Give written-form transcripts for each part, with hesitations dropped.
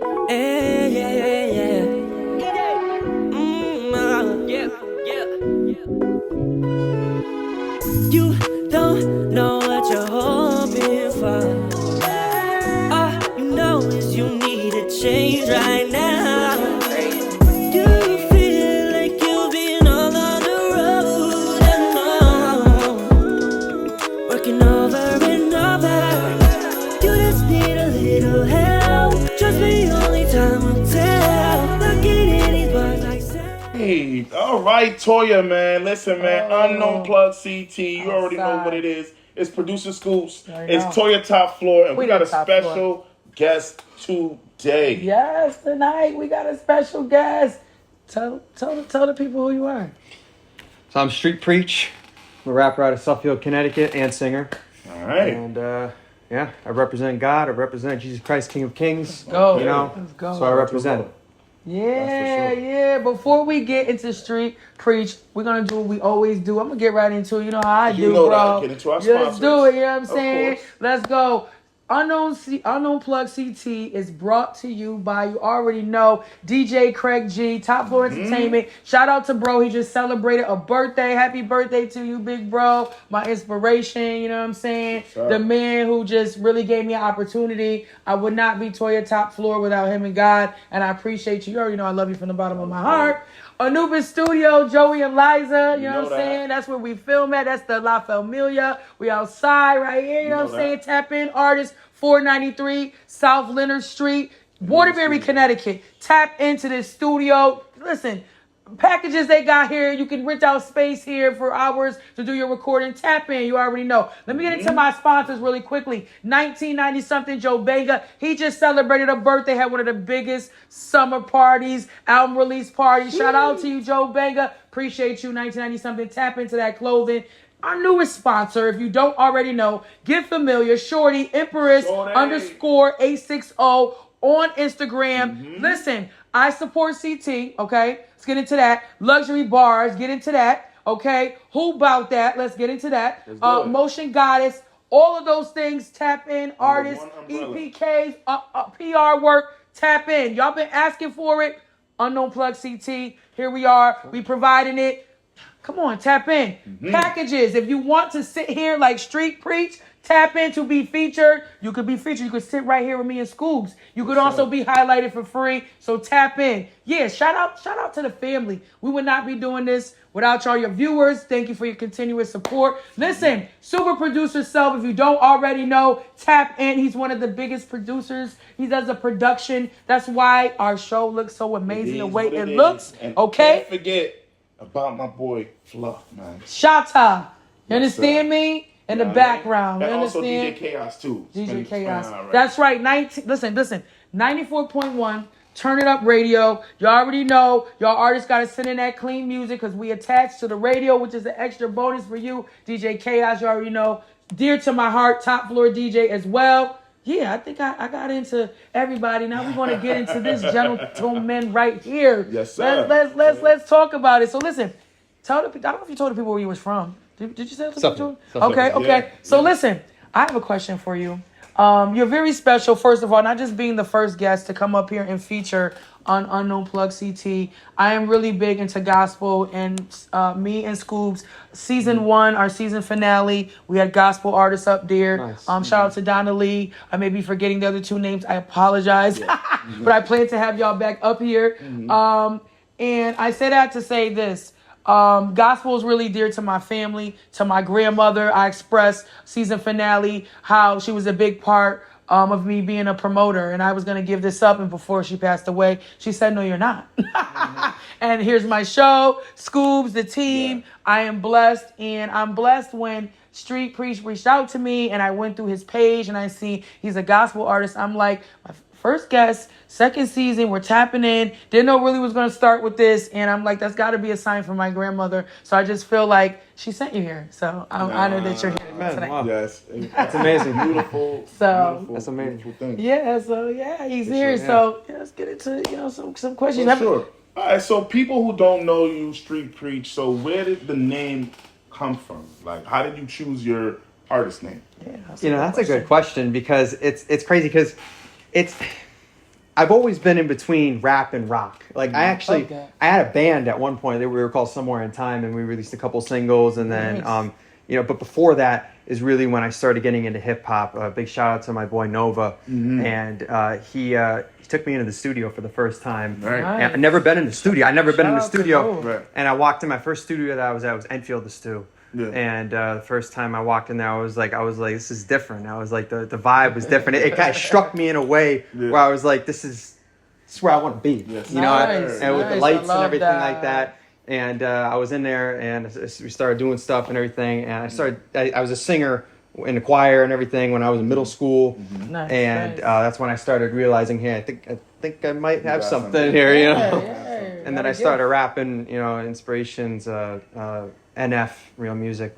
Yeah, yeah, yeah, yeah. You don't know what you're hoping for. All you know is you need a change right now. You feel like you've been all on the road and on, working over and over. You just need a little help. Trust me, only time will tell. Look at anyone like that. Hey, all right, Toya, man. Listen, man. Unknown Plug CT. You already know what it is. It's Producer Scoops. It's Toya Topfloor, and we got a special guest today. Yes, tonight we got a special guest. Tell the people who you are. So I'm Street Preach. I'm a rapper out of Suffield, Connecticut, and singer. All right. And yeah, I represent God. I represent Jesus Christ, King of Kings. Let's go. You know, Let's go. So I represent it. Yeah, sure. yeah. Before we get into Street Preach, we're gonna do what we always do. I'm gonna get right into it. You know how I do, bro. Get into our Let's sponsors. do it. You know what I'm saying? Course. Let's go. Unknown Plug CT is brought to you by, you already know, DJ Craig G, Topfloor Entertainment. Shout out to bro. He just celebrated a birthday. Happy birthday to you, big bro. My inspiration, you know what I'm saying? Sure. The man who just really gave me an opportunity. I would not be Toya Topfloor without him and God. And I appreciate you. You already know I love you from the bottom of my heart. Anubis Studio, Joey and Liza, you know what I'm saying? That's where we film at. That's the La Familia. We outside right here, you know what I'm saying? Tap in, artist, 493 South Leonard Street, Waterbury, Connecticut. Tap into this studio. Listen, packages they got here. You can rent out space here for hours to do your recording. Tap in. You already know. Let me get into my sponsors really quickly. 1990-something Joe Bega. He just celebrated a birthday. Had one of the biggest summer parties, album release parties. Shout out to you, Joe Bega. Appreciate you, 1990-something. Tap into that clothing. Our newest sponsor, if you don't already know, get familiar. Shorty, Empress _860 on Instagram. Listen, I support CT, okay? Let's get into that. Luxury bars, get into that, okay? Who about that? Let's get into that. Motion Goddess, all of those things, tap in. Artists, EPKs, PR work, tap in. Y'all been asking for it. Unknown Plug CT, here we are. We providing it. Come on, tap in. Packages. If you want to sit here like Street Preach, tap in to be featured. You could be featured. You could sit right here with me and Scoops. You could also be highlighted for free. So tap in. Yeah, shout out to the family. We would not be doing this without y'all, your viewers. Thank you for your continuous support. Listen, super producer self, if you don't already know, tap in. He's one of the biggest producers. He does a production. That's why our show looks so amazing the way it looks. And okay? Don't forget about my boy Fluff, man. Shata. You understand me? In the background. And You also understand? DjChaoz too. DjChaoz. Right. That's right. Listen. 94.1. Turn It Up Radio. You already know y'all artists got to send in that clean music because we attached to the radio, which is an extra bonus for you. DjChaoz, you already know. Dear to my heart, Topfloor DJ as well. Yeah, I think I got into everybody. Now we're going to get into this gentleman right here. Yes, sir. Let's talk about it. So listen, I don't know if you told the people where you was from. Did you say something? Okay. Yeah. So listen, I have a question for you. You're very special, first of all, not just being the first guest to come up here and feature on Unknown Plug CT. I am really big into gospel, and me and Scoops, season 1, our season finale, we had gospel artists up there. Nice. Shout out to Donna Lee. I may be forgetting the other 2 names. I apologize. But I plan to have y'all back up here. And I say that to say this. Gospel is really dear to my family, to my grandmother. I expressed season finale how she was a big part of me being a promoter, and I was going to give this up, and before she passed away, she said, no, you're not. And here's my show, Scoops, the team. I am blessed, and I'm blessed when Street Preach reached out to me, and I went through his page, and I see he's a gospel artist. I'm like, my first guest, second season, we're tapping in. Didn't know really was going to start with this. And I'm like, that's got to be a sign from my grandmother. So I just feel like she sent you here. So I'm honored that you're here tonight. Wow. Yes. That's amazing. Beautiful. That's amazing. Beautiful thing. Yeah, so he's here. Sure, So let's get into some questions. Sure. All right, so people who don't know you, Street Preach, so where did the name come from? Like, how did you choose your artist name? Yeah, That's a good question because it's crazy because I've always been in between rap and rock. Like I had a band at one point that we were called Somewhere in Time, and we released a couple singles, and then but before that is really when I started getting into hip hop. Big shout out to my boy Nova, and he took me into the studio for the first time. Right. Nice. I've never been in the studio. I never been in the Shout out to studio, Nova. and I walked in. My first studio that I was at was Enfield the Stew. Yeah. And the first time I walked in there, I was like, this is different. I was like, the vibe was different. It kind of struck me in a way where I was like, this is where I want to be. Yes. You know, Nice, and with the nice. lights I and love everything that. like that. And I was in there, and we started doing stuff and everything. And I was a singer in the choir and everything when I was in middle school. Nice, And nice. that's when I started realizing, hey, I think I might have got something something. here, you know. Yeah, And then I started rapping, you know, inspirations. NF, Real Music,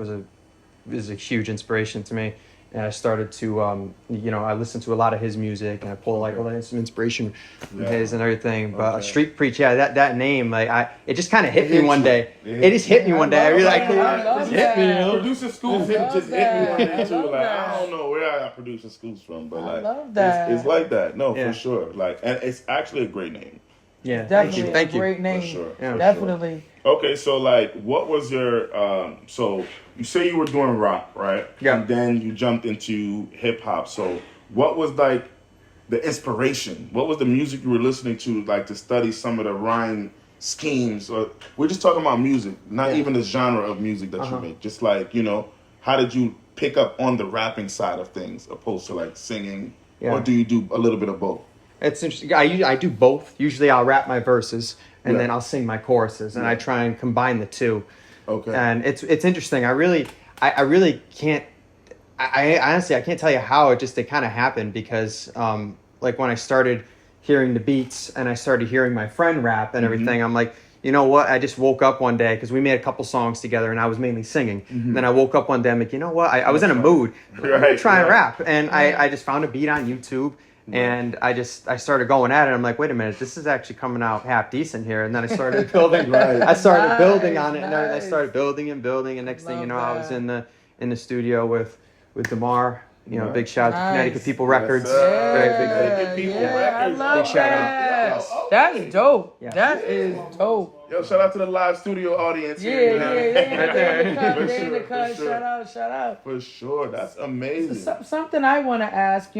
is a huge inspiration to me. And I started to, I listened to a lot of his music, and I pulled like some inspiration from his and everything. But Street Preach, that name, it just kind of hit me one day. It just hit me one day. I really love it hit me, you know. Producer Scoops just hit me one day too. Like I don't know where I got Producer Scoops from, but I like love that. It's like that. No, Yeah. for sure. Like, and it's actually a great name. Yeah, Definitely thank a you. great name. For sure. Yeah. For Definitely. Okay, so like, what was your so you say you were doing rock, right? Yeah. And then you jumped into hip hop. So what was like the inspiration? What was the music you were listening to, like to study some of the rhyme schemes? Or we're just talking about music, not even the genre of music that you make. Just like, you know, how did you pick up on the rapping side of things opposed to like singing? Yeah. Or do you do a little bit of both? It's interesting. I do both. Usually I'll rap my verses and Yeah. then I'll sing my choruses, and I try and combine the two. Okay. And it's interesting. I really can't. I honestly I can't tell you how it kind of happened, because like when I started hearing the beats and I started hearing my friend rap and everything, I'm like, you know what? I just woke up one day, because we made a couple songs together and I was mainly singing. And then I woke up one day, I'm like, you know what? I was in a mood. I'm gonna try and rap, and I just found a beat on YouTube. And I started going at it. I'm like, wait a minute, this is actually coming out half decent here. And then I started building. I started building on it, and then I started building. And next thing you know, I was in the studio with Damar. You know, big shout out to Connecticut People Records. Very big. People I Records. love Big shout out. that. That's dope. Yeah. That is dope. Yo, shout out to the live studio audience Yeah, here. yeah. They in For the sure, cut. for sure. Shout out. For sure, that's amazing. Something I want to ask,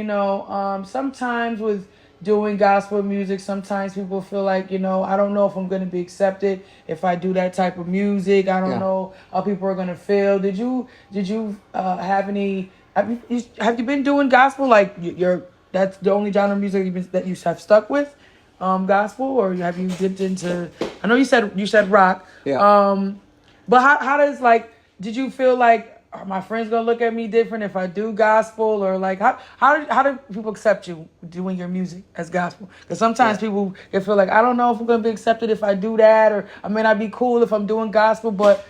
sometimes with doing gospel music, sometimes people feel like, I don't know if I'm going to be accepted if I do that type of music. I don't know how people are going to feel. Did you have any? Have you been doing gospel? Like that's the only genre of music that you have stuck with, gospel, or have you dipped into? I know you said rock. Yeah. But how does, like, did you feel like, are my friends gonna look at me different if I do gospel, or like how do people accept you doing your music as gospel? Because sometimes people can feel like, I don't know if I'm gonna be accepted if I do that, or I may not be cool if I'm doing gospel, but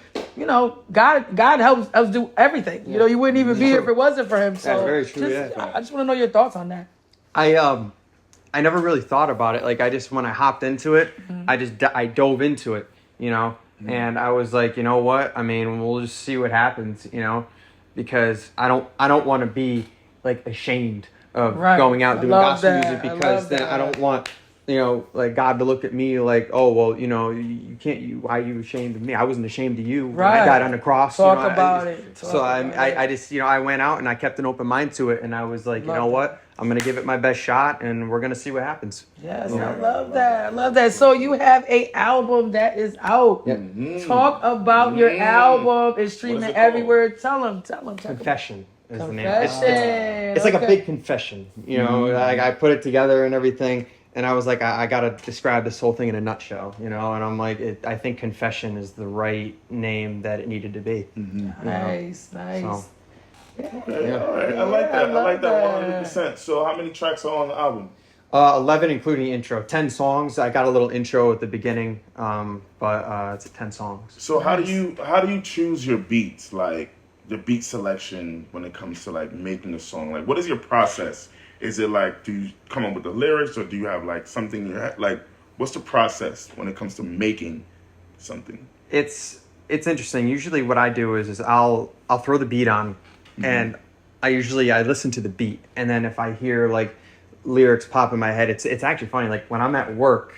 God helps us do everything. You wouldn't even be here if it wasn't for Him. So That's very true. I just want to know your thoughts on that. I never really thought about it. Like, when I hopped into it, I dove into it, and I was like, you know what? I mean, we'll just see what happens, because I don't want to be like ashamed of going out and doing gospel music, because then I don't want, like God to look at me like, oh, well, you can't, why are you ashamed of me? I wasn't ashamed of you when I died on the cross. Talk about it. I just, I went out and I kept an open mind to it, and I was like, you know what? I'm going to give it my best shot, and we're going to see what happens. Yes, I love that. I love that. So you have a album that is out. Talk about your album. It's streaming everywhere. Tell them. Confession is the name. Confession. It's like a big confession. Like I put it together and everything, and I was like, I got to describe this whole thing in a nutshell, and I'm like, I think Confession is the right name that it needed to be. Nice. So. Okay, all right. I like that. I like that 100%. So how many tracks are on the album? 11, including intro. 10 songs. I got a little intro at the beginning, but it's 10 songs. So how do you choose your beats, like the beat selection when it comes to like making a song? Like, what is your process? Is it like, do you come up with the lyrics, or do you have like something in your head? Like, what's the process when it comes to making something? It's interesting. Usually what I do is I'll throw the beat on, and I listen to the beat, and then if I hear like lyrics pop in my head. It's actually funny. Like when I'm at work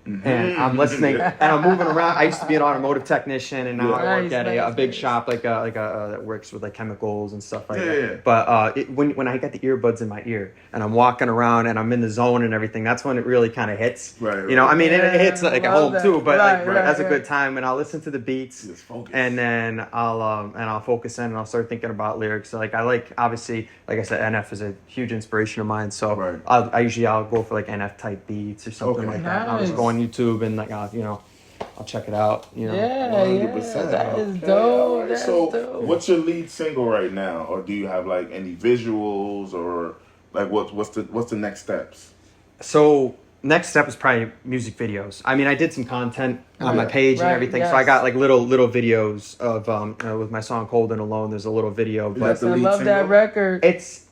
and I'm listening and I'm moving around. I used to be an automotive technician, and now I work at a big shop like a that works with like chemicals and stuff like that. Yeah. But when I get the earbuds in my ear and I'm walking around and I'm in the zone and everything, that's when it really kind of hits. Right. You know, I mean, it hits like at home too, but that's a good time. And I'll listen to the beats, and then I'll focus in and I'll start thinking about lyrics. So like obviously, like I said, NF is a huge inspiration of mine. So I'll go for like NF type beats or something like that. And I'll just go on YouTube and like I'll check it out. You know. Yeah, 100%. That is dope. That's dope. What's your lead single right now, or do you have like any visuals, or like what's the next steps? So next step is probably music videos. I mean, I did some content on my page and everything, so I got like little videos of with my song "Cold and Alone." There's a little video, but I love that record. It's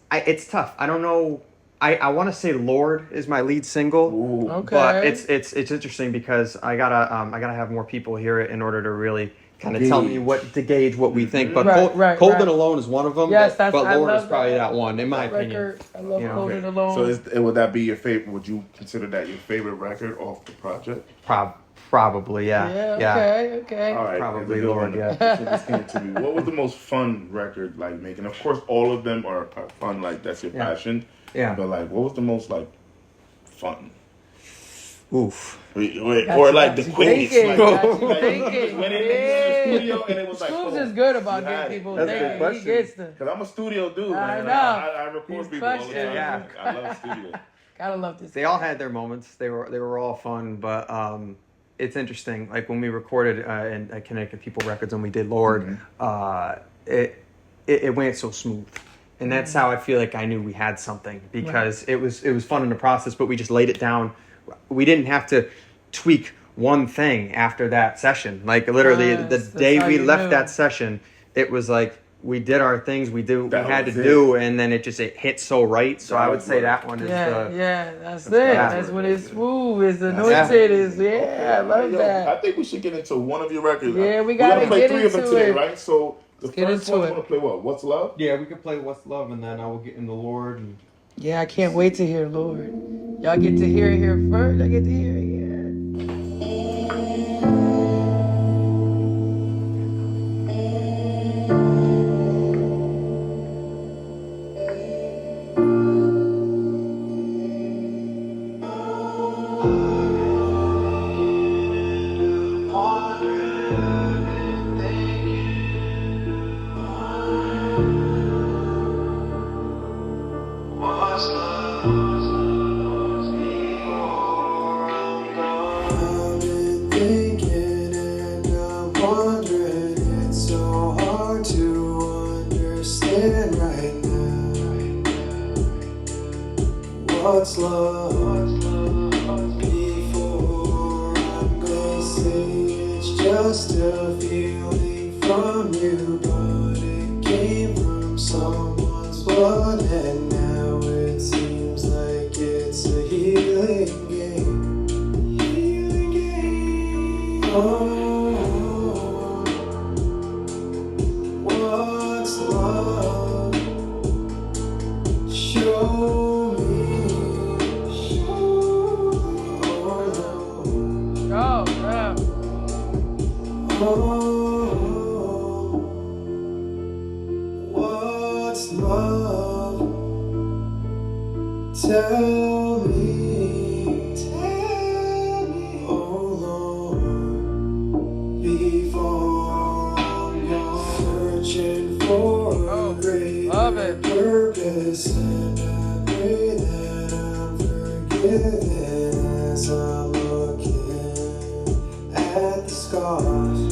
tough. I don't know. I want to say "Lord" is my lead single. Ooh. Okay. But it's interesting because I gotta have more people hear it in order to really kind of tell me to gauge what we think. But Cold and Alone is one of them. Yes, but Lord is probably that one in my opinion. I love Cold and Alone. So would that be your favorite? Would you consider that your favorite record off the project? Probably, yeah. Okay. All right, probably Lord. Yeah. What was the most fun record like making? Of course, all of them are fun. Like that's your passion. Yeah. But like, what was the most like fun? Oof. Or like the quickest. Thinking. When in the studio and it was like. Scoops is good about getting people thinking. He gets them. Because I'm a studio dude. I know. I record people all the time. Yeah. I love studio. Gotta love this. They all had their moments. They were all fun, but it's interesting. Like when we recorded at Connecticut People Records when we did Lord, it went so smooth. And that's how I feel like I knew we had something, because it was fun in the process, but we just laid it down. We didn't have to tweak one thing after that session. Like literally the day we left that session, it was like we did our things we had to do, and then it hit so right. So I would say that one is that's it. That's when it's smooth. It's anointed. I love that. I think we should get into one of your records. Yeah, we gotta play get 3 of them into today, it. right? So the first one, want to play what? What's Love? Yeah, we could play What's Love, and then I will get in the Lord. And... Yeah, I can't wait to hear Lord. Y'all get to hear it here first. I get to hear it here. What's love? Before I'm gonna say it's just a feeling from you, but it came from someone's blood, and now it seems like it's a healing game. Healing game. Oh, what's love? Show. What's love? Tell me, oh Lord, before I'm gone searching for a greater purpose, and I pray that I'm forgiven as I'm looking at the scars.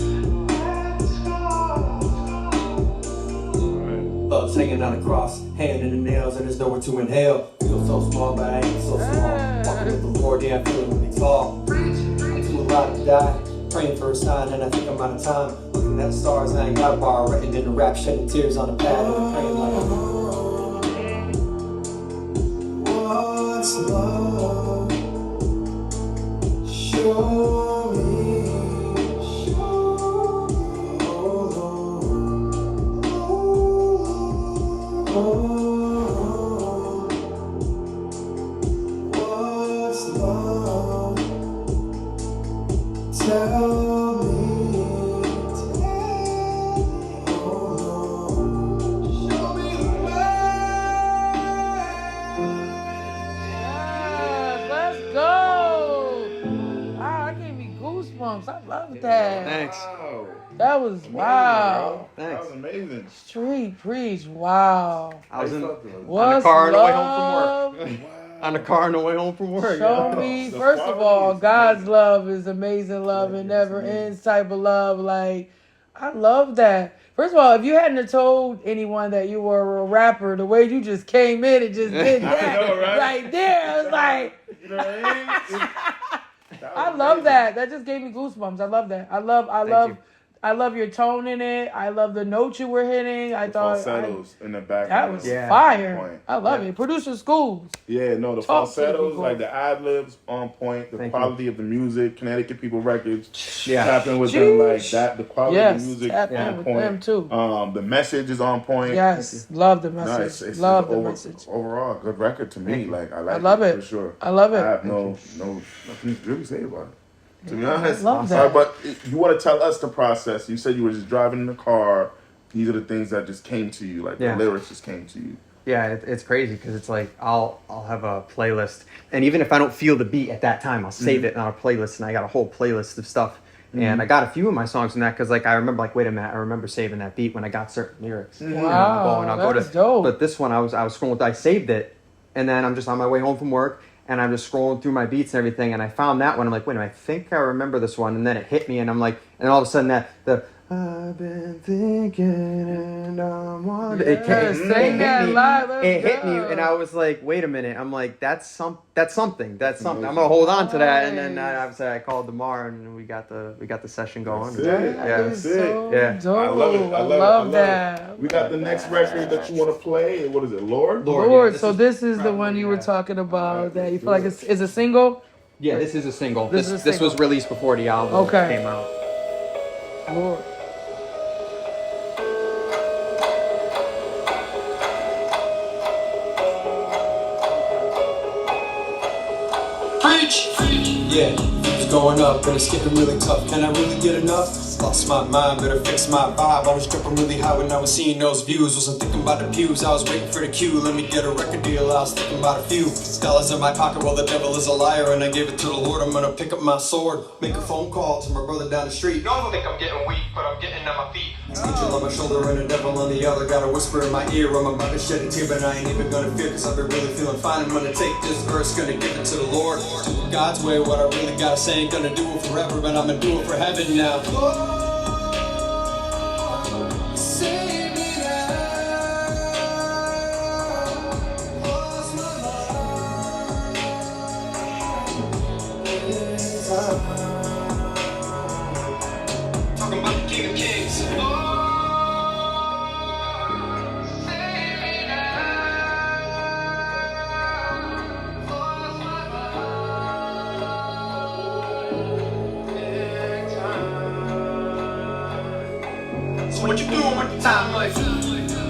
Love's hanging on a cross, hand in the nails, and there's nowhere to inhale. Feel so small, but I ain't so small. Walking with the Lord, yeah, I'm feeling really tall. I'm too alive to die, praying for a sign, and I think I'm out of time. Looking at the stars, and I ain't got a bar, written in the rap, shedding tears on the pad, and I'm praying like what's love? Show me. I love that. Thanks. Wow. That was wow. That Thanks. was amazing. Street preach. Wow. I was in on What's the car on the way love? home from work. On the car on the way home from work. Show yeah. me. The First of quality all, is God's amazing. love is amazing love and never ends type of love. Like, I love that. First of all, if you hadn't have told anyone that you were a rapper, the way you just came in and just did that know, right? there, I was like, You know what I mean? I love that. That just gave me goosebumps. I love that. I love your tone in it. I love the notes you were hitting. I thought falsettos in the back. that was Yeah. fire. Point. I love it. Producer schools. Yeah, no, the Talk to the falsettos, people. like the ad libs on point, the Thank quality of the music, Connecticut People Records, Yeah. tapping with them like that, the quality Yes, of the music tap on in with point. them too. The message is on point. Yes, love the message. Nice. It's love the over, message. overall good record to me. Like I like love it. for sure. I love it. I have nothing to really say about it. To be honest, love that. But you want to tell us the process? You said you were just driving in the car. These are the things that just came to you, like Yeah. the lyrics just came to you. Yeah, it's crazy because it's like I'll have a playlist, and even if I don't feel the beat at that time, I'll save it on a playlist, and I got a whole playlist of stuff. And I got a few of my songs in that because like I remember like wait a minute, I remember saving that beat when I got certain lyrics. Wow, that's dope. But this one I was scrolling, I saved it, and then I'm just on my way home from work. And I'm just scrolling through my beats and everything, and I found that one. I'm like, wait a minute, I think I remember this one. And then it hit me, and I'm like, and all of a sudden I've been thinking and I'm wondering. Yes, sing that live, let's It hit me, go. and I was like, wait a minute. I'm like, that's something. I'm gonna hold on to that. And then obviously I called Demar, and we got the session going. That's it. Yeah. That is so Yeah. dope. I love it. I love that. We got the next record that you want to play. What is it, Lord? Lord, yeah, so this is the probably, one you were yeah. talking about Alright, that you let's feel like do it's a single? Yeah, this is a single. This is a This was single. released before the album Okay. came out. Lord. Preach! Yeah, it's going up and it's getting really tough. Can I really get enough? Lost my mind, better fix my vibe. I was jumping really high when I was seeing those views. Wasn't thinking about the pews, I was waiting for the cue. Let me get a record deal, I was thinking about a few dollars in my pocket. Well, the devil is a liar and I gave it to the Lord. I'm gonna pick up my sword, make a phone call to my brother down the street. No, I don't think I'm getting weak, but I'm getting on my feet. Angel on my shoulder and the devil on the other. Got a whisper in my ear, I'm about to shed a tear, but I ain't even gonna fear, cause I've been really feeling fine. I'm gonna take this verse, gonna give it to the Lord. Do it God's way, what I really gotta say. Ain't gonna do it forever, but I'm gonna do it for heaven now. Save me now. Lost my mind. Talking about the King of Kings. Save me now. Lost my mind. So what you doing with the time life?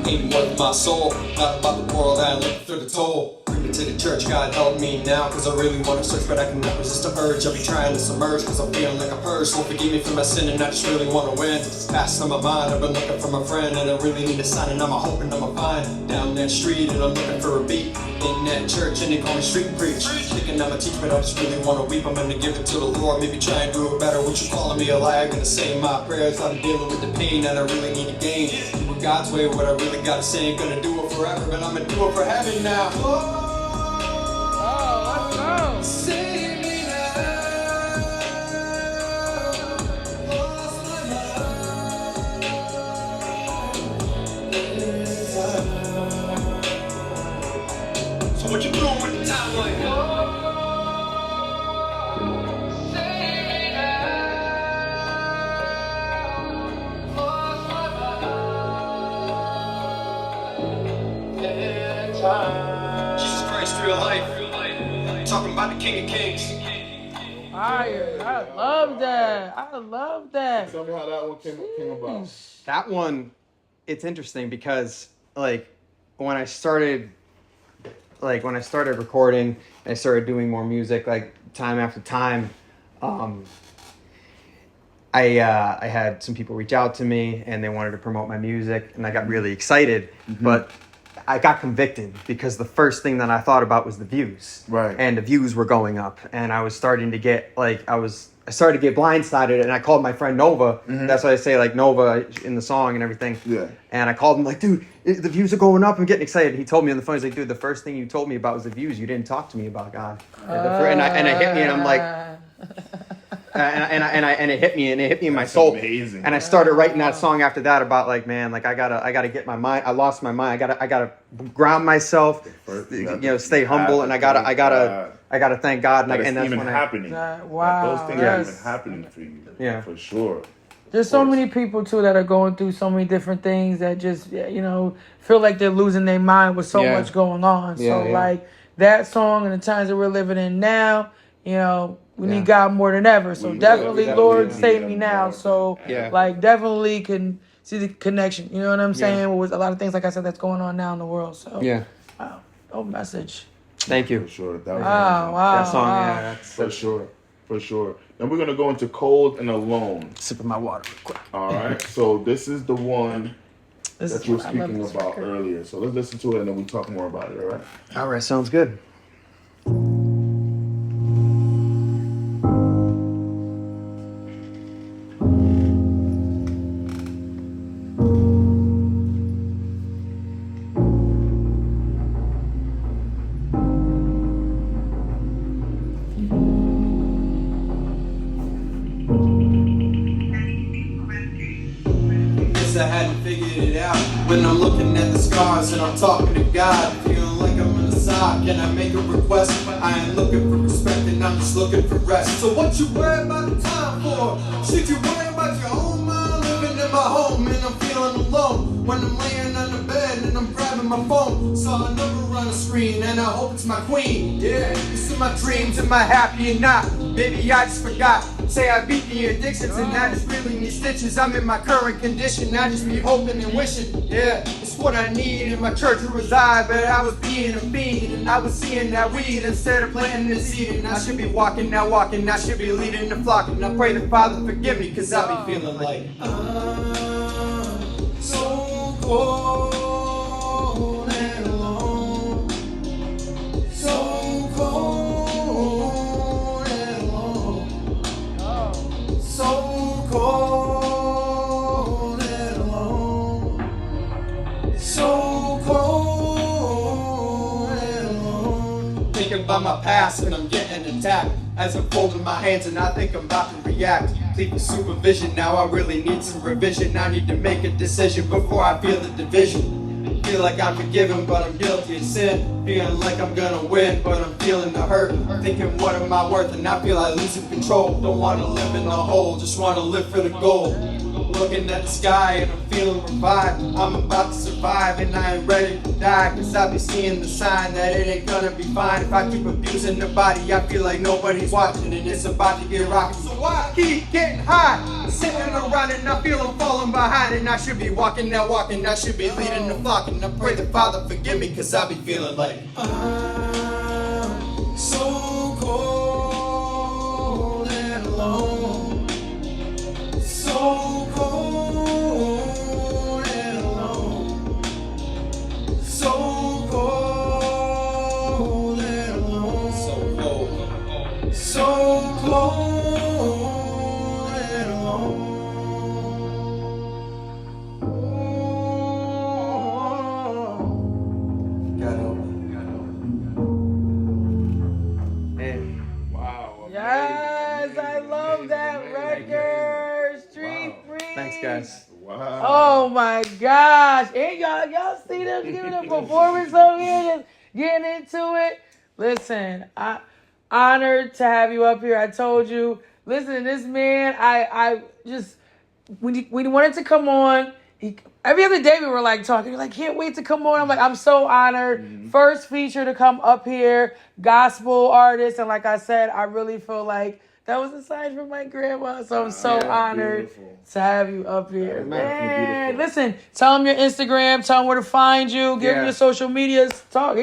Ain't worth my soul, not about the world, I ain't looking for the toll. Bring me to the church, God help me now, cause I really wanna search, but I cannot resist the urge. I'll be trying to submerge, cause I'm feeling like a purge. So forgive me for my sin, and I just really wanna win. Past on my mind, I've been looking for my friend, and I really need a sign, and I'm hoping I'ma find down that street, and I'm looking for a beat in that church, and they call me street preach. Thinking I'ma teach, but I just really wanna weep. I'm gonna give it to the Lord, maybe try and do it better. What you calling me a liar? Gonna say my prayers, I'm dealing with the pain that I really need to gain. Do it God's way, what I really gotta say. Ain't gonna do it forever, but I'm gonna do it for heaven now. Oh, let's go. Save me now. Lost my mind. So what you doing with the time like? Jesus Christ, real life. Talking about the King of Kings. Fire. I love that. I love that. Tell me how that one came about. That one, it's interesting because like when I started recording, I started doing more music like time after time. I had some people reach out to me and they wanted to promote my music, and I got really excited, but I got convicted because the first thing that I thought about was the views. Right. And the views were going up, and I was starting to get I started to get blindsided, and I called my friend Nova. That's why I say like Nova in the song and everything. Yeah. And I called him like, dude, the views are going up. I'm getting excited. He told me on the phone, he's like, dude, the first thing you told me about was the views. You didn't talk to me about God. And it hit me, and I'm like, and it hit me in my soul. Amazing. And I started writing that song after that about like, man, like I gotta get my mind. I lost my mind. I gotta ground myself. Stay humble, and I gotta thank God. And that's even when happening. Wow. Those things are even happening for you. Yeah, for sure. There's so many people too that are going through so many different things that just feel like they're losing their mind with so much going on. Like that song and the times that we're living in now, we need God more than ever. So definitely, Lord, save me now. So like definitely can see the connection. You know what I'm saying? With a lot of things, like I said, that's going on now in the world. So wow, message. Thank you. For sure. That was Wow. That song, that's for sure. Then we're gonna go into Cold and Alone. Sipping my water real quick. All right. So this is the one that you were speaking about earlier. So let's listen to it and then we talk more about it. All right. All right, sounds good. I hadn't figured it out when I'm looking at the scars and I'm talking to God, feeling like I'm in a sock. Can I make a request? I ain't looking for respect and I'm just looking for rest. So what you worry about the time for? Should you worry about your own mind? Living in my home and I'm feeling alone when I'm laying on the bed and I'm grabbing my phone. Saw a number on the screen and I hope it's my queen. Yeah, it's in my dreams. Am I happy or not? Baby, I just forgot. Say I beat the addictions and I just really need stitches. I'm in my current condition, I just be hoping and wishing. Yeah, it's what I need in my church to reside. But I was being a fiend and I was seeing that weed instead of planting and seeding. I should be walking, I should be leading the flock. And I pray the Father forgive me, cause I be feeling like I'm so cold and alone. So cold. So cold and alone. So cold and alone. Thinking about my past and I'm getting attacked. As I'm folding my hands and I think I'm about to react. Pleading supervision, now I really need some revision. I need to make a decision before I feel the division. Feel like I'm forgiven, but I'm guilty of sin. Feeling like I'm gonna win, but I'm feeling the hurt. Thinking what am I worth, and I feel like losing control. Don't wanna live in the hole, just wanna live for the goal. Looking at the sky and I'm feeling revived. I'm about to survive and I ain't ready to die. Cause I be seeing the sign that it ain't gonna be fine. If I keep abusing the body, I feel like nobody's watching and it's about to get rocky. So I keep getting high, sitting around and I feel I'm falling behind. And I should be walking, I should be leading the flock. And I pray the Father forgive me, cause I be feeling like I'm so cold and alone. So cold and alone. So cold and alone. So cold. So cold and alone. God help me. Wow. Yes, I love that record. Street Free. Thanks, guys. Wow. Oh my gosh. And y'all see them giving a performance over here, just getting into it. Listen, I'm honored to have you up here. I told you, listen, this man, I just, when he wanted to come on, every other day we were like talking, you're like, can't wait to come on. I'm like, I'm so honored. First feature to come up here, gospel artist. And like I said, I really feel like that was a sign from my grandma. So I'm so honored to have you up here. Man, listen, tell them your Instagram, tell them where to find you, give them your social medias. Talk,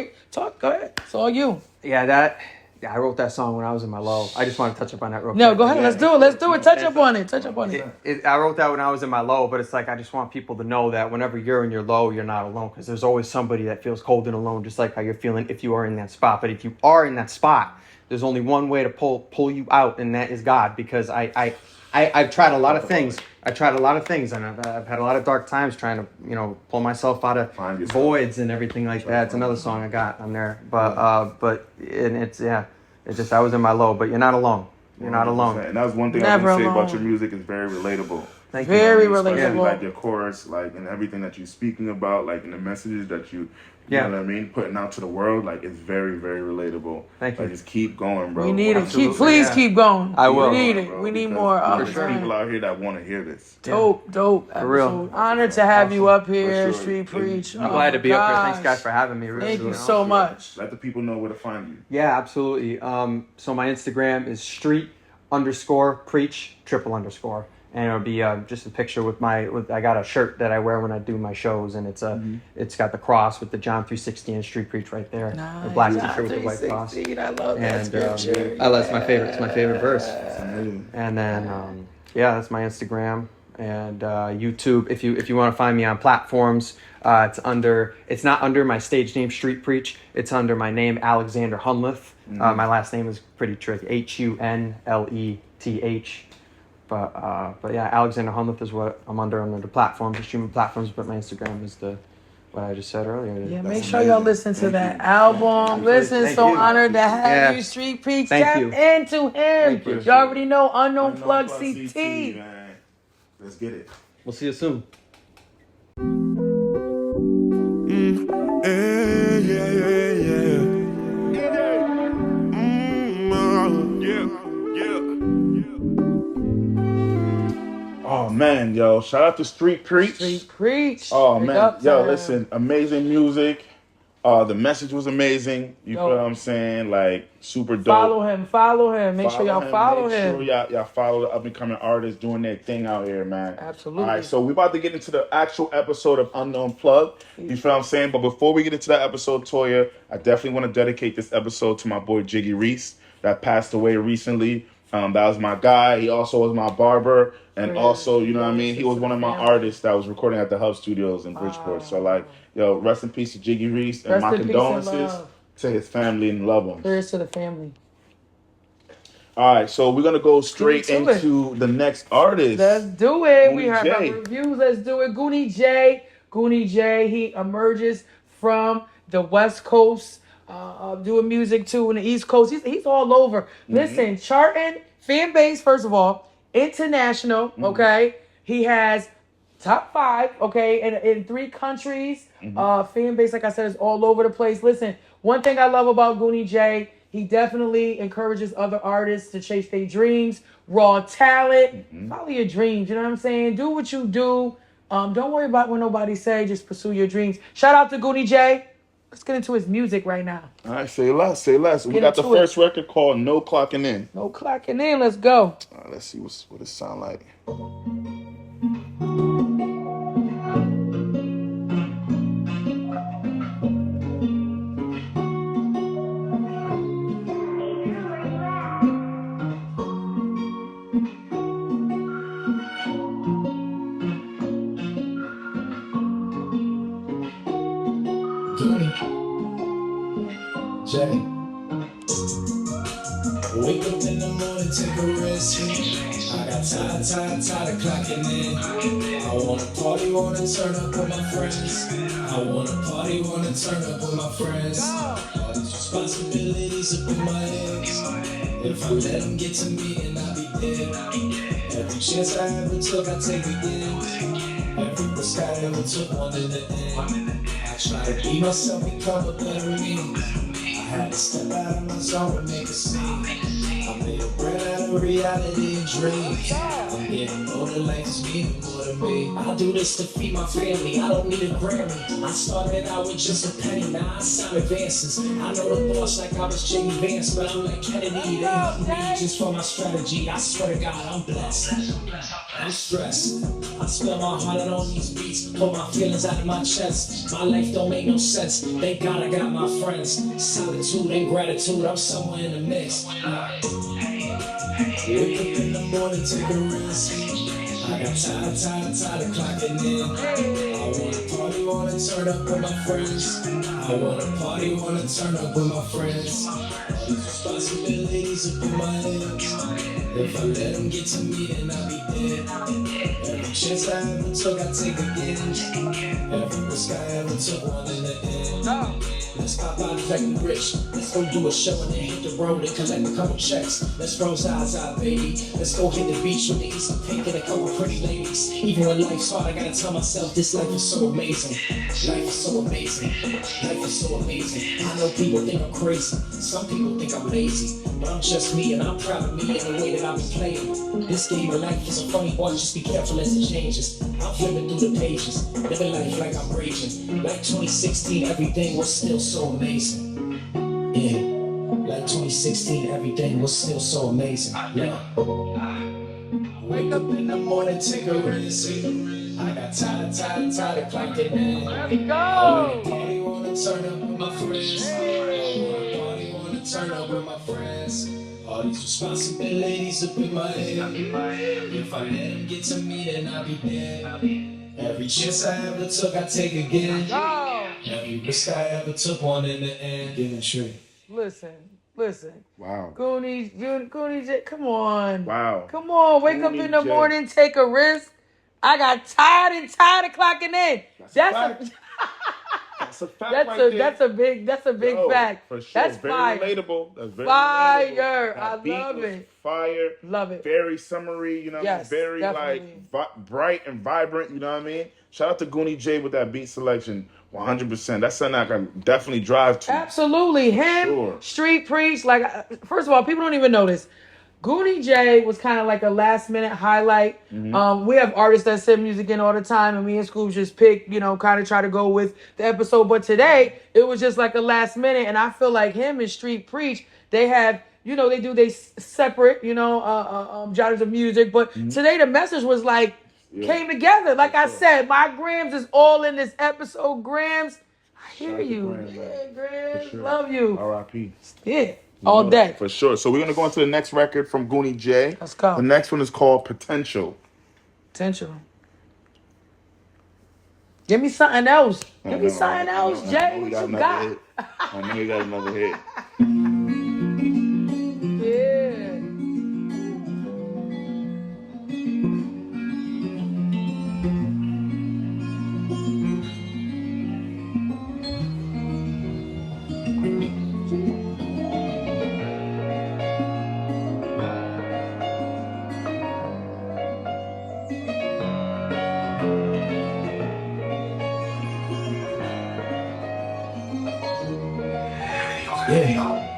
go ahead. It's all you. Yeah, I wrote that song when I was in my low. I just want to touch up on that real quick. No, go ahead. Let's do it. Let's do it. Touch up on it. Touch up on it. I wrote that when I was in my low, but it's like I just want people to know that whenever you're in your low, you're not alone, because there's always somebody that feels cold and alone, just like how you're feeling if you are in that spot. But if you are in that spot, there's only one way to pull you out, and that is God. Because I've tried a lot of things. And I've had a lot of dark times trying to, pull myself out of voids and everything like that. It's another song I got on there, it's just I was in my low, but you're not alone. You're not alone. And that was one thing I was gonna say about your music, is very relatable. Thank you. Very relatable. Especially like your chorus, like, and everything that you're speaking about, like, in the messages that you know what I mean, putting out to the world, like, it's very, very relatable. Thank you. Like, just keep going, bro. We need it. Please keep going. I will. We need it. We need more. There's people out here that want to hear this. Dope. For real. Honored to have you up here, For sure. Street Preach. I'm glad to be up here. Thanks, guys, for having me. Thank you so much. Let the people know where to find you. Yeah, absolutely. So my Instagram is street_preach _. And it'll be just a picture with I got a shirt that I wear when I do my shows, and it's got the cross with the John 3:16 and Street Preach right there. Nice. The black t-shirt with the white cross. I love that scripture. That's my favorite. It's my favorite verse. And then that's my Instagram and YouTube. If you want to find me on platforms, it's not under my stage name Street Preach. It's under my name Alexander Hunleth. My last name is pretty tricky. HUNLETH. But yeah, Alexander Hunleth is what I'm under the platforms, the streaming platforms. But my Instagram is what I just said earlier. Yeah, make sure y'all listen to that album. Listen, honored to have you, Street Preach. Tap into him. You already know Unknown Plug CT. Man. Let's get it. We'll see you soon. Oh man, yo! Shout out to Street Preach. Street Preach. Oh man, yo! Listen, amazing music. The message was amazing. You feel what I'm saying? Like, super dope. Follow him. Make sure y'all follow him. Make sure y'all follow the up and coming artists doing their thing out here, man. Absolutely. All right, so we're about to get into the actual episode of Unknown Plug. You feel what I'm saying? But before we get into that episode, Toya, I definitely want to dedicate this episode to my boy Jiggy Reese that passed away recently. That was my guy. He also was my barber. And also, you know what I mean? He was one of my artists that was recording at the Hub Studios in Bridgeport. So, like, yo, rest in peace to Jiggy Reese. And my condolences to his family and loved ones. Prayers to the family. All right, so we're going to go straight into the next artist. Let's do it. Goonie We heard about reviews. Let's do it. Goonie J. He emerges from the West Coast, doing music too, in the East Coast. He's all over. Listen, charting, fan base, first of all, international, okay? He has top 5, okay, in 3 countries. Fan base, like I said, is all over the place. Listen, one thing I love about Goonie J, he definitely encourages other artists to chase their dreams, raw talent. Follow your dreams, you know what I'm saying? Do what you do. Don't worry about what nobody say. Just pursue your dreams. Shout out to Goonie J. Let's get into his music right now. All right, say less. We got the first record called No Clocking In. No Clocking In. Let's go. Let's see what it sound like. Jay. Wake up in the morning, take a rest. I got tired of clocking in. I wanna party, wanna turn up with my friends. I wanna party, wanna turn up with my friends. All these responsibilities up in my head. If I let them get to me, and I'll be dead. Every chance I ever took, I take again. Every risk I ever took, one to the end. I try to be myself, become a better me. I had to step out of my zone and make a scene. I made a bread out of reality and dreams. I'm Yeah, know that life is meaning more to me. I do this to feed my family, I don't need a Grammy. I started out with just a penny, now I sign advances. I know the boss like I was J.D. Vance, but I'm like Kennedy. They need just for my strategy. I swear to God, I'm blessed. I'm stressed. I spill my heart out on these beats, pull my feelings out of my chest. My life don't make no sense. Thank God I got my friends. Solitude and gratitude, I'm somewhere in the mix. Wake up in the morning, take a risk. I got tired of clocking in. I wanna party, wanna turn up with my friends. I wanna party, wanna turn up with my friends. Responsibilities up in my head. If I let them get to me, then I'll be dead. Every chance I ever took, I take again. Every risk I ever took, one in the end. Let's pop out like we rich. Let's go do a show and then hit the road and collect a couple checks. Let's rose eyes out, baby. Let's go hit the beach with the eat some pink and a couple pretty ladies. Even when life's hard, I gotta tell myself this life is so amazing. Life is so amazing. Life is so amazing. I know people think I'm crazy. Some people think I'm lazy. But I'm just me and I'm proud of me in the way that I've been playing. This game of life is a funny one, just be careful as it changes. I'm flipping through the pages, living life like I'm raging. Like 2016, everything was still so amazing. Yeah, like 2016, everything was still so amazing. Yeah. I wake up in the morning, take a risk. I got tired of clocking in. Let's go. Party, wanna turn up with my friends. Party, wanna turn up with my friends. All these responsibilities up in my head. If I let them get to me, then I'll be dead. Every chance I ever took, I take again. Every risk I ever took, one in the end. Getting straight. Listen. Wow. Goonie, come on. Wow. Come on, wake up in the morning, take a risk. I got tired of clocking in. That's a fact right there. That's a big fact. For sure. That's very fire. relatable. That's very fire. relatable. I love it. Fire. Love it. Very summary, you know what I mean? Very definitely. like bright and vibrant, you know what I mean? Shout out to Goonie J with that beat selection. 100%. That's something I can definitely drive to. Absolutely. Him, Sure. Street Preach. Like, first of all, people don't even know this. Goonie J was kind of like a last minute highlight. Mm-hmm. We have artists that send music in all the time, and me and Scoob just pick, kind of try to go with the episode. But today, it was just like a last minute, and I feel like him and Street Preach, they have, they separate, genres of music. But today, the message was like, came together. Like I said, my grams is all in this episode. Grams, I hear you. Grams, sure. Love you. R.I.P. Yeah. All day. For sure. So we're going to go into the next record from Goonie J. Let's go. The next one is called Potential. Give me something else. Give me something else, Jay. What you got? I know you got another hit. Yeah.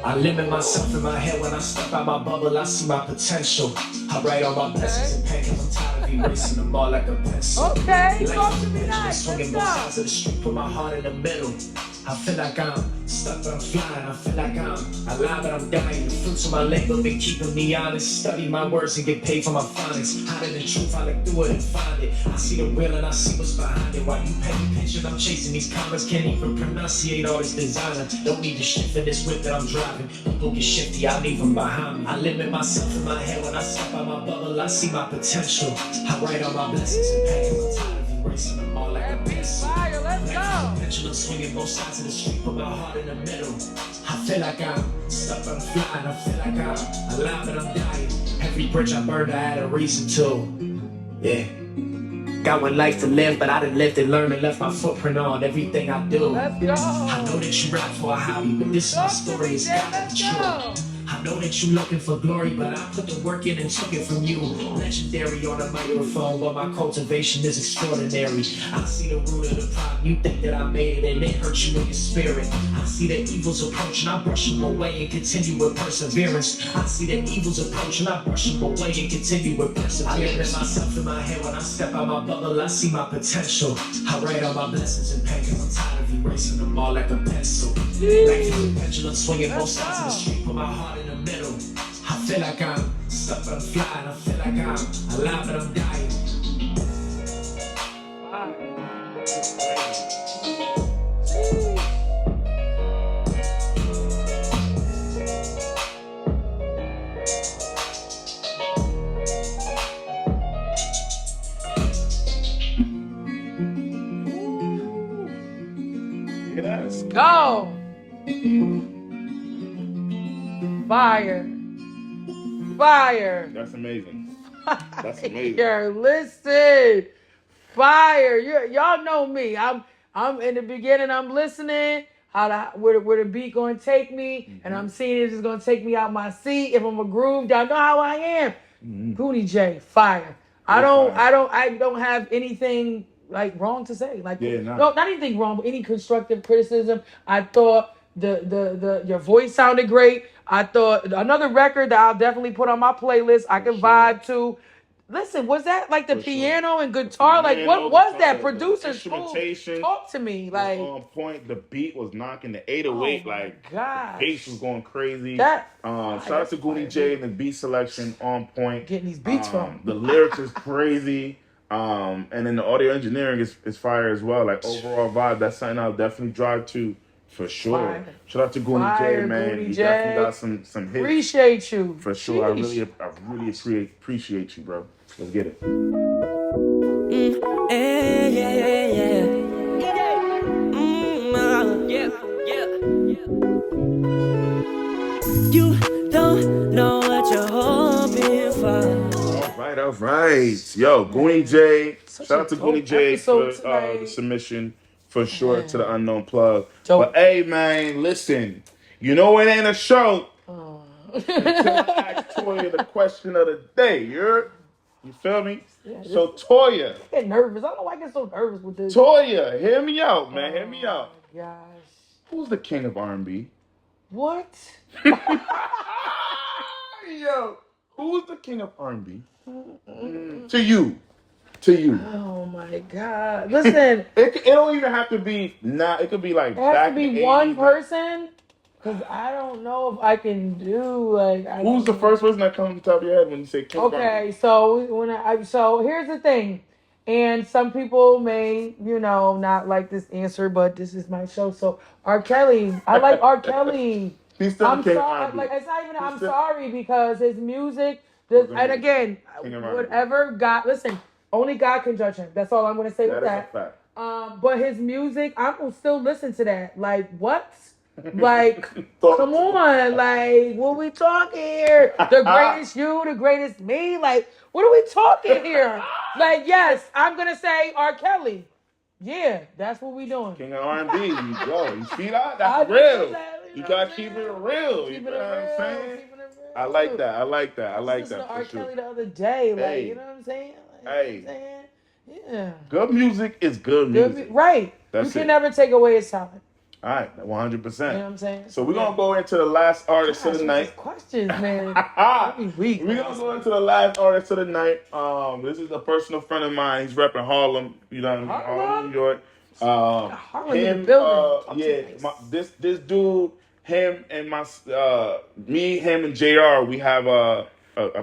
I limit myself in my head when I step out my bubble, I see my potential. I write all my blessings and pain cause I'm tired of erasing them all like a pencil. Okay, like talk to me nice. Swinging both sides of the street, put my heart in the middle. I feel like I'm stuck but I'm flying, I feel like I'm alive but I'm dying. The fruits of my labor been keeping me honest. Study my words and get paid for my phonics. Hiding the truth, I look through it and find it. I see the real and I see what's behind it. While you paint pictures, I'm chasing these comments. Can't even pronunciate all this designer. Don't need to shift in this whip that I'm driving. People get shifty, I leave them behind me. I limit myself in my head when I step out my bubble, I see my potential. I write all my blessings and pain cause I'm tired of erasing them all like a pencil. Fire, let's go. Pendulum swinging both sides of the street, put my heart in the middle. I feel like I'm stuck but I'm flying, I feel like I'm alive but I'm dying. Every bridge I burned, I had a reason to. Yeah. Got one life to live, but I done lived and learned and left my footprint on everything I do. Let's go. I know that you rap for a hobby, but this is my story, it's gotta be true. I I know that you looking for glory, but I put the work in and took it from you. Legendary on a microphone, but my cultivation is extraordinary. I see the root of the problem. You think that I made it and it hurt you in your spirit. I see the evils approach and I brush them away and continue with perseverance. I see the evils approach and I brush them away and continue with perseverance. I look at myself in my head when I step out my bubble. I see my potential. I write all my blessings in pen because I'm tired of erasing them all like a pencil. Like the pendulum swinging both sides of the street, put my heart in the middle. I feel like I'm stuck but I'm flying. I feel like I'm alive but I'm dying. Let's Go! Fire. Fire. That's amazing. That's amazing. Fire. Listen. Fire. Y'all know me. I'm in the beginning, I'm listening. Where the beat gonna take me, and I'm seeing it's just gonna take me out my seat. If I'm a groove, y'all know how I am. Goonie J, fire. I don't have anything like wrong to say. Like no, not anything wrong, but any constructive criticism. I thought your voice sounded great. I thought another record that I'll definitely put on my playlist. I can vibe to. Listen, was that like the piano and guitar? Like what was that? Producer instrumentation. Talk to me. Like on point. The beat was knocking the 808. The bass was going crazy. Shout out to Goonie J and the beat selection on point. Getting these beats from. The lyrics is crazy. And then the audio engineering is fire as well. Like overall vibe, that's something I'll definitely drive to for sure. Fire. Shout out to Goonie J, man. Goonie You J. definitely got some hits. Appreciate you. For sure. I really appreciate you, bro. Let's get it. You don't know what you're hoping for. All right. Yo, Goonie J. Shout out to Goonie J for the submission for sure to the Unknown Plug. But hey, man, listen. You know it ain't a show until I ask Toya the question of the day. You feel me? Yeah, so Toya. I get nervous. I don't know why I get so nervous with this. Toya, hear me out, man. Hear me out. Gosh. Who's the king of R&B? What? Yo, who's the king of R&B? To you. Oh my God! Listen, it don't even have to be now. It could be like it has to be one person. Cause I don't know if I can do Who's the first person that comes to the top of your head when you say king? Okay, so so here's the thing, and some people may not like this answer, but this is my show. So R. Kelly, I like R. Kelly. He's still I'm king sorry, R&B. like it's not even. I'm sorry because his music. And again, whatever God. Listen, only God can judge him. That's all I'm gonna say with that. That's a fact. But his music, I will still listen to that. Like what? Like, come on, like, what we talking here? The greatest you, the greatest me? Like, what are we talking here? Like, yes, I'm going to say R. Kelly. Yeah, that's what we doing. King of R&B, you see that? That's real. You got to keep it real. You know what I'm saying? I like that. I like that. R. Kelly the other day, like, you know what I'm saying? Yeah. Good music is good music. Right. You can never take away his talent. All right, 100%. You know what I'm saying? So we're going to go into the last artist of the night. Questions, man. We're going to go into the last artist of the night. This is a personal friend of mine. He's repping Harlem. You know what I mean? Harlem, New York. Harlem in the building. This dude, him and him and JR, we have a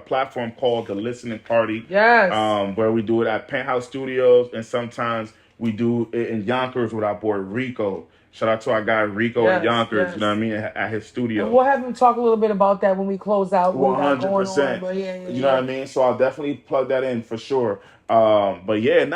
platform called The Listening Party. Yes. Where we do it at Penthouse Studios, and sometimes we do it in Yonkers with our boy Rico. Shout out to our guy Rico in Yonkers, you know what I mean, at his studio. And we'll have him talk a little bit about that when we close out. 100%. You know what I mean? So I'll definitely plug that in for sure. But yeah,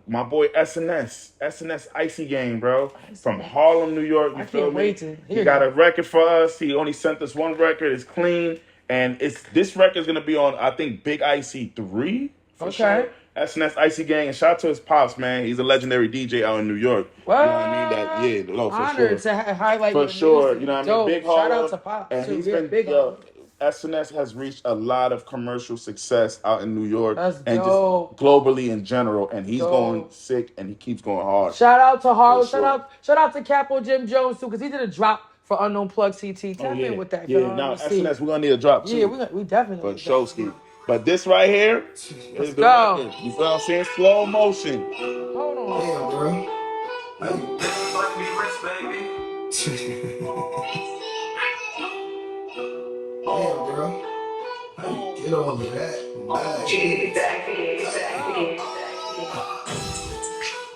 my boy SNS IcyGang, bro. From Harlem, New York. You feel me? He got a record for us. He only sent us one record. It's clean. And this record is going to be on, I think, Big Icy 3 for sure. SNS IcyGang, and shout out to his pops, man. He's a legendary DJ out in New York. What? You know what I mean? For honored sure. To highlight for sure. You know what I mean? Big shout out to pops. And too. he's been big. SNS has reached a lot of commercial success out in New York That's and dope. just globally in general. And he's Dope. going sick and he keeps going hard. Shout out to Harlem. For sure. Shout out to Capo Jim Jones too, because he did a drop for Unknown Plug CT. Tap in with that. Yeah, now SNS, we're gonna need a drop too. Yeah, we definitely. For Showski. But this right here is the go. record. You feel what I'm saying? Slow motion. Hold on. Damn, bro. Damn, bro. How you get all of that?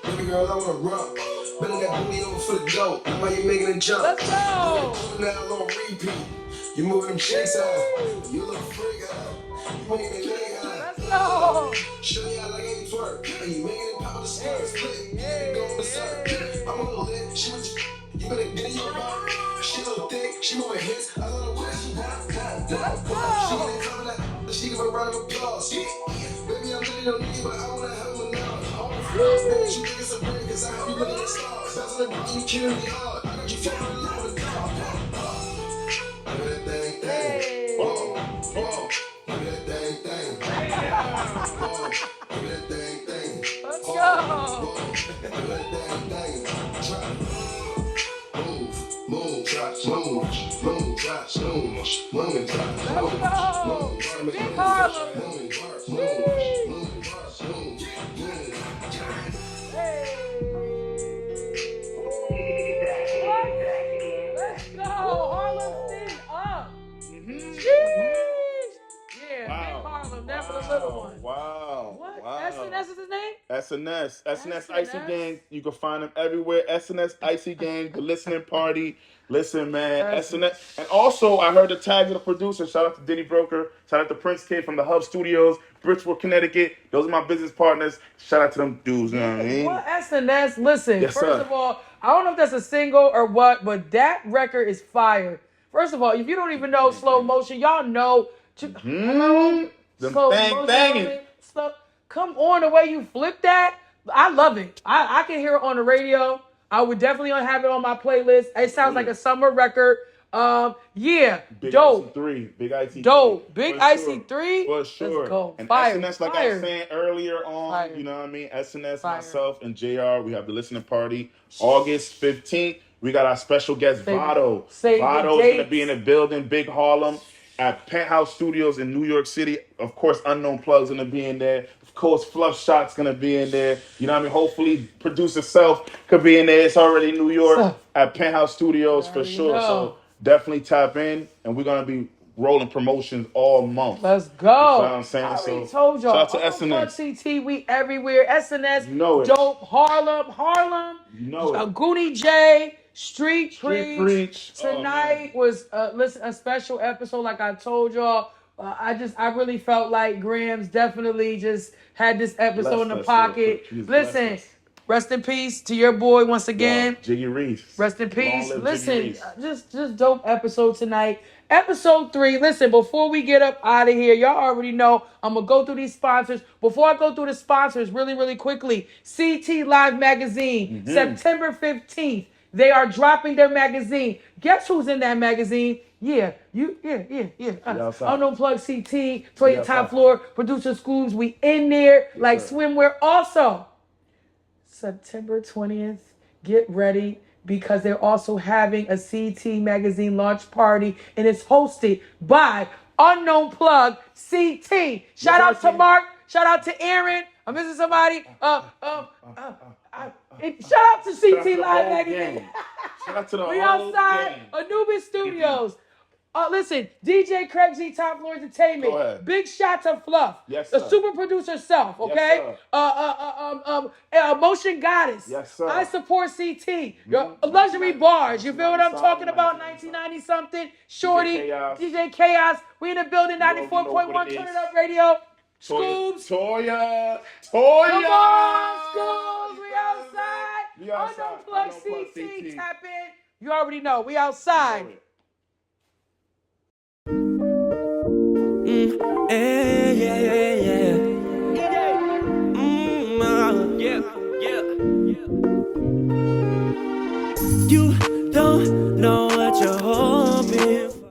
Baby girl, I wanna rock. Bending that booty over for the dough. Now you making a jump. Let's go. Now on repeat. You moving them shakes out. You look freak out. You making it leg out. Let's go. Show you how like any twerk. And you making it pop with the skirts. Click. Go on the surf. I'm a little lit. She was. You better get in your mouth. She a little thick. She moving hips. I love the way she down. She ain't coming out. She give a round of applause. Baby, I'm really don't need, but I wanna have a now. I wanna fly. Baby, you think it's a break, cause I have you looking at stars. That's what you killing me hard. I got you feeling me out with a dog. Look at that thing. Whoa, whoa. Look at that thing. Whoa, look at that thing. Let's go. Look at that thing. Move, drop, move, drop, move, drop, Big Harlem. Let's go. Harlem, sing up. Jeez. Yeah, Big Harlem, never the little one. Wow. What? Wow. SNS is his name? SNS IcyGang. You can find them everywhere. SNS IcyGang, the listening party. Listen, man, SNS. And also, I heard the tags of the producer. Shout out to Denny Broker. Shout out to Prince Kid from the Hub Studios, Bridgeport, Connecticut. Those are my business partners. Shout out to them dudes, you know what I mean? What SNS? Listen, Yes, first sir. of all, I don't know if that's a single or what, but that record is fire. First of all, if you don't even know slow motion, y'all know. Them thangin'. Come on, the way you flip that, I love it. I can hear it on the radio. I would definitely have it on my playlist. It sounds like a summer record. Yeah, Big dope. IC3, Big IC3. Dope. Big For sure. IC3. For sure. Let's go. And Fire. SNS, like I Fire. was saying earlier on, Fire. you know what I mean? SNS, Fire. myself, and JR, we have the listening party. August 15th, we got our special guest, Vado. Save the Vado's going to dates. be in the building, Big Harlem, at Penthouse Studios in New York City. Of course, Unknown Plug's going to be in there. Of course, Fluff Shot's going to be in there. You know what I mean? Hopefully, producer Self could be in there. It's already New York at Penthouse Studios for sure. know. So definitely tap in, and we're going to be rolling promotions all month. Let's go. You know what I'm saying? I already So, told y'all. shout out to SNS. CT, we everywhere. SNS, You know it. dope. Harlem. You know it. Goonie J, Street Preach. Preach. Oh, Tonight was a special episode, like I told y'all. I really felt like Grams definitely just had this episode in the Bless us, pocket. Lord. Jesus, Listen, bless us. rest in peace to your boy once again. Wow, Jiggy Reese. Rest in peace. Long live Listen, Jiggy Reese. just dope episode tonight. Episode 3. Listen, before we get up out of here, y'all already know I'm going to go through these sponsors. Before I go through the sponsors, really quickly, CT Live Magazine, September 15th. They are dropping their magazine. Guess who's in that magazine? Yeah. outside. Unknown Plug CT, Toya Topfloor, Producer Schools. We in there like sir. swimwear. Also, September 20th, get ready because they're also having a CT magazine launch party, and it's hosted by Unknown Plug CT. Shout out to Mark. Shout out to Aaron. I'm missing somebody. Shout out to CT Live Magazine. Shout out to the We whole outside gang. Anubis Studios. Listen, DJ Craig Z, Top Floor Entertainment. Go ahead. Big shout to Fluff. Yes, The sir. super producer Self, okay? Yes, Motion Goddess. Yes, sir. I support CT. Your luxury bars. You feel what I'm talking about? 1990 something. Shorty. Chaos. DJ Chaos. We in the building. You already know 94.1 what it Turn is. It Up Radio. Toya. Scoops. Toya. Come on, Schools. We outside. We outside. Unknown Plug Unknown Plug CT. CT. Tap in. You already know. We outside. Yeah. You don't know what you're hoping for.